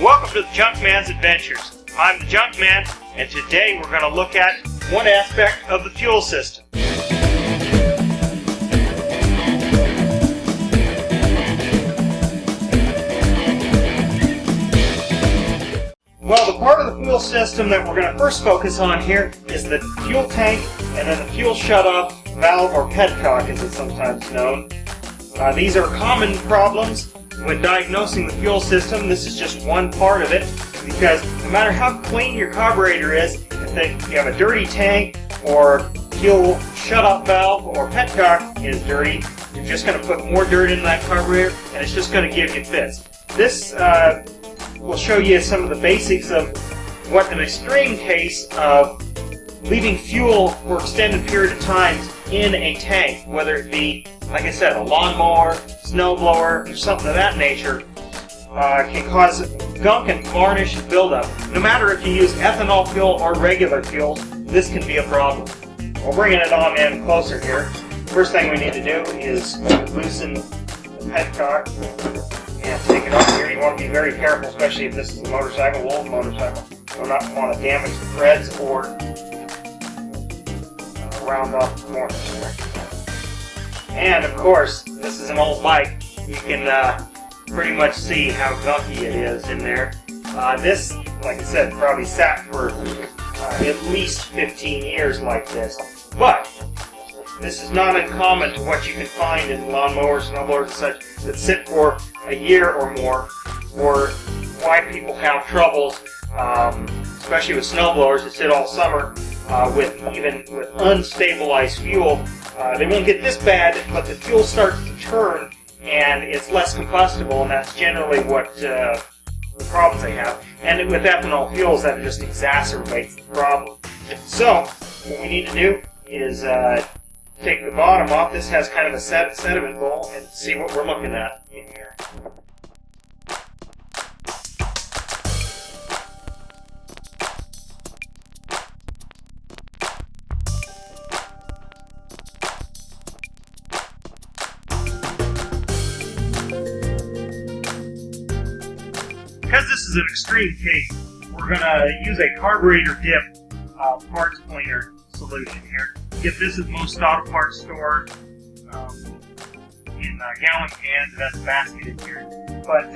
Welcome to the Junkman's Adventures. I'm the Junkman, and today we're going to look at one aspect of the fuel system. Well, the part of the fuel system that we're going to first focus on here is the fuel tank and then the fuel shutoff valve, or petcock as it's sometimes known. These are common problems when diagnosing the fuel system. This is just one part of it, because no matter how clean your carburetor is, if you have a dirty tank or fuel shutoff valve or petcock is dirty, you're just going to put more dirt in that carburetor and it's just going to give you fits. This will show you some of the basics of what an extreme case of leaving fuel for extended period of time in a tank, whether it be, like I said, a lawnmower, snowblower, or something of that nature, can cause gunk and varnish buildup. No matter if you use ethanol fuel or regular fuel, this can be a problem. We're bringing it on in closer here. First thing we need to do is loosen the petcock and take it off here. You want to be very careful, especially if this is a motorcycle, old motorcycle. You do not want to damage the threads or round off the corners there. And of course, this is an old bike. You can pretty much see how gunky it is in there. This, like I said, probably sat for at least 15 years like this. But this is not uncommon to what you can find in lawnmowers, snowblowers, and such that sit for a year or more, or why people have troubles, especially with snowblowers that sit all summer with unstabilized fuel. They won't get this bad, but the fuel starts to turn and it's less combustible, and that's generally what the problems they have. And with ethanol fuels, that just exacerbates the problem. So, what we need to do is take the bottom off. This has kind of a sediment bowl, and see what we're looking at in here. Because this is an extreme case, we're going to use a carburetor dip parts cleaner solution here. Get this at most auto parts stores in gallon cans. That's a basket in here. But,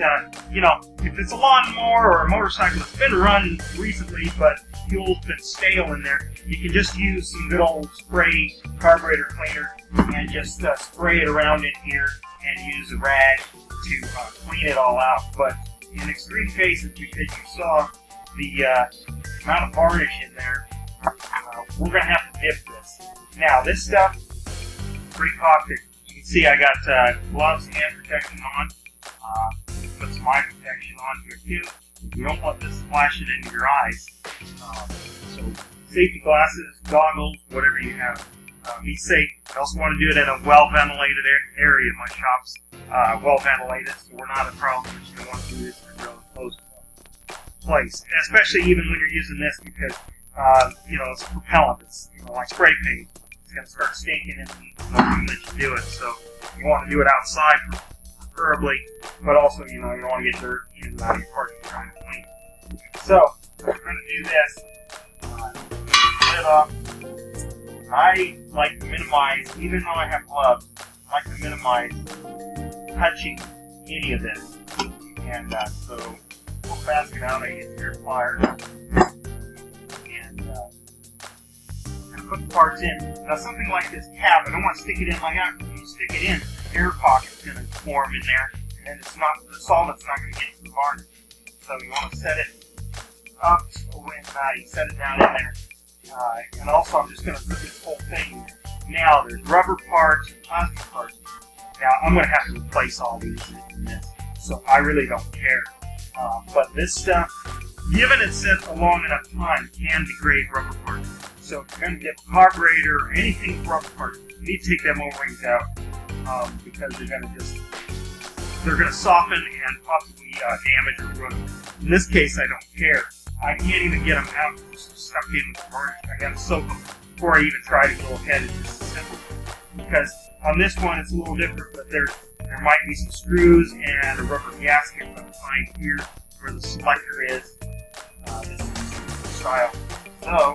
if it's a lawnmower or a motorcycle that's been run recently, but fuel's been stale in there, you can just use some good old spray carburetor cleaner and just spray it around in here and use a rag to clean it all out. But in extreme cases, because you saw the amount of varnish in there, we're going to have to dip this. Now, this stuff is pretty caustic. You can see I got gloves, hand protection on. Put some eye protection on here too. You don't want this splashing into your eyes. So, safety glasses, goggles, whatever you have. Be safe. I also want to do it in a well-ventilated area. My shop's well-ventilated, so we're not a problem. But you don't want to do this in a really close place, especially even when you're using this, because it's propellant. It's like spray paint. It's going to start stinking in the room that you do it. So you want to do it outside, preferably, but also you don't want to get dirt in your part you're trying to clean. So we're going to do this. Lid off. I like to minimize, even though I have gloves, I like to minimize touching any of this. And so pull the basket out, I use air pliers, and put the parts in. Now something like this cap, I don't want to stick it in like that. When you stick it in, air pocket's going to form in there, and the solvent's not going to get to the varnish. So you want to set it up when you set it down in there. And also, I'm just going to put this whole thing. Now, there's rubber parts and plastic parts. Now, I'm going to have to replace all these in this, so I really don't care. But this stuff, given it's set a long enough time, can degrade rubber parts. So if you're going to get a carburetor or anything with rubber parts, you need to take them O-rings out because they're going to soften and possibly damage or ruin. In this case, I don't care. I can't even get them out stuck in with the varnish. I got to soak them before I even try to go ahead and disassemble them. Because on this one it's a little different, but there might be some screws and a rubber gasket behind here where the selector is. This style. So,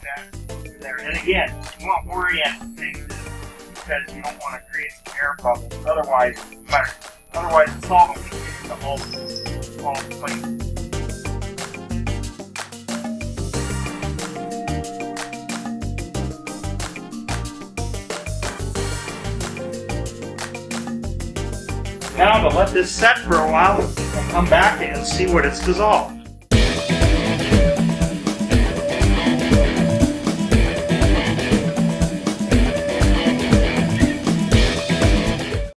that's there. And again, you won't worry at things because you don't want to create some air bubbles. Otherwise, the solvent will get into all the places. Now to let this set for a while and come back and see what it's dissolved.